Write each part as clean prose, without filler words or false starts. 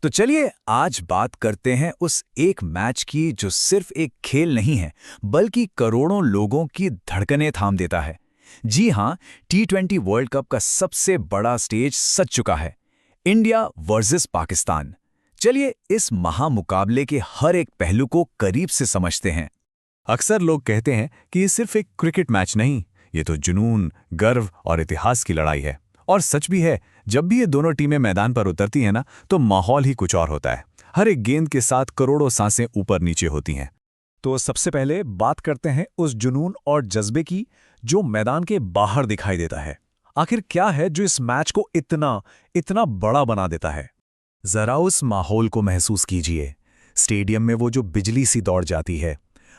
तो चलिए आज बात करते हैं उस एक मैच की जो सिर्फ एक खेल नहीं है बल्कि करोड़ों लोगों की धड़कनें थाम देता है। जी हां, T20 वर्ल्ड कप का सबसे बड़ा स्टेज सज चुका है। India versus Pakistan. चलिए इस महामुकाबले के हर एक पहलू को करीब से समझते हैं। अक्सर लोग कहते हैं कि ये सिर्फ एक क्रिकेट मैच नहीं, ये तो जुनून, गर्व और इतिहास की लड़ाई है। और सच भी है, जब भी ये दोनों टीमें मैदान पर उतरती हैं ना, तो माहौल ही कुछ और होता है। हर एक गेंद के साथ करोड़ों सांसें ऊपर नीचे होती हैं। तो सबसे पहले बात करते हैं उस जुनून और जज्बे की जो मैदान के बाहर दिखाई देता है। आखिर क्या है जो इस मैच को इतना इतना बड़ा बना देता है? जरा उस माहौल को महसूस कीजिए। स्टेडियम में वो जो बिजली सी दौड़ जाती है,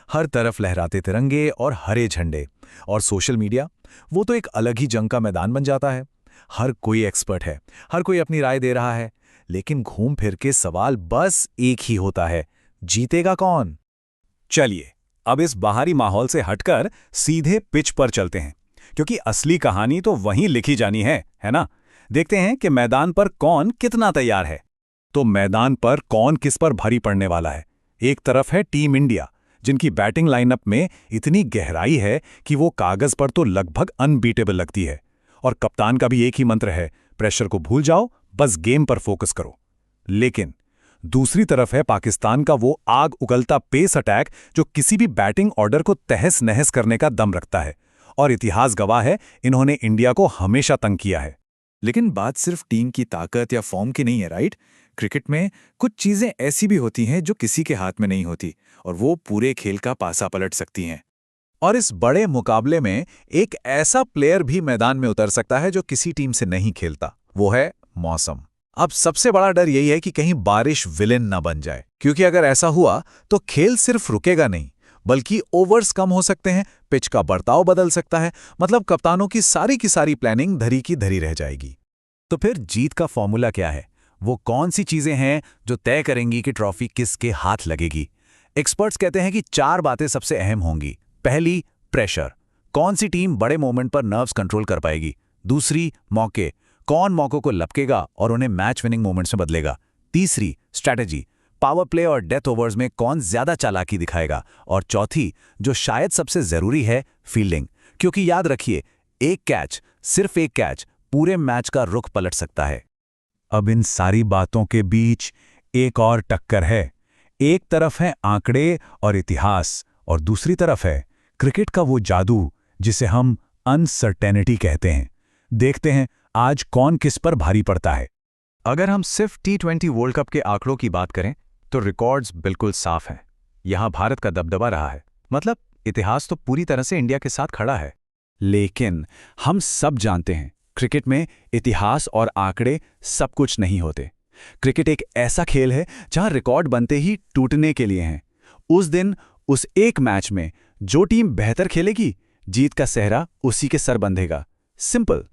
हर तरफ लहराते तिरंगे और हरे झंडे। और सोशल मीडिया, वो तो एक अलग ही जंग का मैदान बन जाता है। हर कोई एक्सपर्ट है, हर कोई अपनी राय दे रहा है, लेकिन घूम फिर के सवाल बस एक ही होता है, जीतेगा कौन? चलिए अब इस बाहरी माहौल से हटकर सीधे पिच पर चलते हैं, क्योंकि असली कहानी तो वहीं लिखी जानी है ना? देखते हैं कि मैदान पर कौन कितना तैयार है। तो मैदान पर कौन किस पर भारी पड़ने वाला है। एक तरफ है टीम इंडिया, जिनकी बैटिंग लाइनअप में इतनी गहराई है कि वो कागज पर तो लगभग अनबीटेबल लगती है। और कप्तान का भी एक ही मंत्र है, प्रेशर को भूल जाओ, बस गेम पर फोकस करो। लेकिन दूसरी तरफ है पाकिस्तान का वो आग उगलता पेस अटैक, जो किसी भी बैटिंग ऑर्डर को तहस नहस करने का दम रखता है। और इतिहास गवाह है, इन्होंने इंडिया को हमेशा तंग किया है। लेकिन बात सिर्फ टीम की ताकत या फॉर्म की नहीं है, राइट? क्रिकेट में कुछ चीजें ऐसी भी होती हैं जो किसी के हाथ में नहीं होती, और वो पूरे खेल का पासा पलट सकती हैं। और इस बड़े मुकाबले में एक ऐसा प्लेयर भी मैदान में उतर सकता है जो किसी टीम से नहीं खेलता, वो है मौसम। अब सबसे बड़ा डर यही है कि कहीं बारिश विलेन न बन जाए, क्योंकि अगर ऐसा हुआ तो खेल सिर्फ रुकेगा नहीं, बल्कि ओवर्स कम हो सकते हैं, पिच का बर्ताव बदल सकता है। मतलब कप्तानों की सारी प्लानिंग धरी की धरी रह जाएगी। तो फिर जीत का फॉर्मूला क्या है? वो कौन सी चीजें हैं जो तय करेंगी कि ट्रॉफी किसके हाथ लगेगी? एक्सपर्ट्स कहते हैं कि 4 बातें सबसे अहम होंगी। पहली, प्रेशर। कौन सी टीम बड़े मोमेंट पर नर्व्स कंट्रोल कर पाएगी? दूसरी, मौके। कौन मौकों को लपकेगा और उन्हें मैच विनिंग मोमेंट्स में बदलेगा? तीसरी, स्ट्रैटेजी। पावर प्ले और डेथ ओवर्स में कौन ज्यादा चालाकी दिखाएगा? और चौथी, जो शायद सबसे जरूरी है, फील्डिंग। क्योंकि याद रखिए, एक कैच, सिर्फ एक कैच पूरे मैच का रुख पलट सकता है। अब इन सारी बातों के बीच एक और टक्कर है। एक तरफ है आंकड़े और इतिहास, और दूसरी तरफ है क्रिकेट का वो जादू जिसे हम अनसर्टेनिटी कहते हैं। देखते हैं आज कौन किस पर भारी पड़ता है। अगर हम सिर्फ T20 वर्ल्ड कप के आंकड़ों की बात करें तो रिकॉर्ड्स बिल्कुल साफ हैं। यहां भारत का दबदबा रहा है, मतलब इतिहास तो पूरी तरह से इंडिया के साथ खड़ा है। लेकिन हम सब जानते हैं, क्रिकेट में इतिहास और आंकड़े सब कुछ नहीं होते। क्रिकेट एक ऐसा खेल है जहां रिकॉर्ड बनते ही टूटने के लिए हैं। उस दिन, उस एक मैच में जो टीम बेहतर खेलेगी, जीत का सेहरा उसी के सर बंधेगा। सिंपल।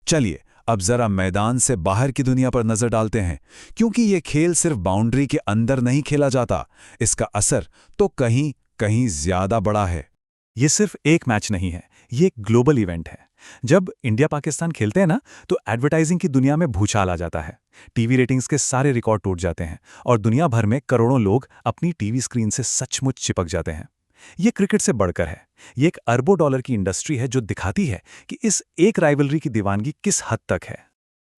चलिए अब जरा मैदान से बाहर की दुनिया पर नजर डालते हैं, क्योंकि ये खेल सिर्फ बाउंड्री के अंदर नहीं खेला जाता, इसका असर तो कहीं कहीं ज्यादा बड़ा है। ये सिर्फ एक मैच नहीं है, ये एक ग्लोबल इवेंट है। जब इंडिया पाकिस्तान खेलते हैं ना, तो एडवर्टाइजिंग की दुनिया में भूचाल आ जाता है। टीवी रेटिंग्स के सारे रिकॉर्ड टूट जाते हैं, और दुनिया भर में करोड़ों लोग अपनी टीवी स्क्रीन से सचमुच चिपक जाते हैं। ये क्रिकेट से बढ़कर है। ये एक अरबों डॉलर की इंडस्ट्री है जो दिखाती है कि इस एक राइवलरी की दीवानगी किस हद तक है।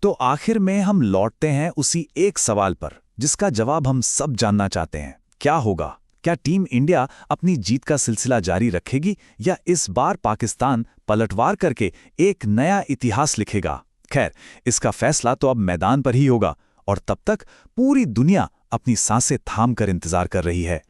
तो आखिर में हम लौटते हैं उसी एक सवाल पर, जिसका जवाब हम सब जानना चाहते हैं। क्या होगा? क्या टीम इंडिया अपनी जीत का सिलसिला जारी रखेगी, या इस बार पाकिस्तान पलटवार करके एक नया इतिहास लिखेगा? खैर, इसका फैसला तो अब मैदान पर ही होगा, और तब तक पूरी दुनिया अपनी सांसें थाम कर इंतजार कर रही है।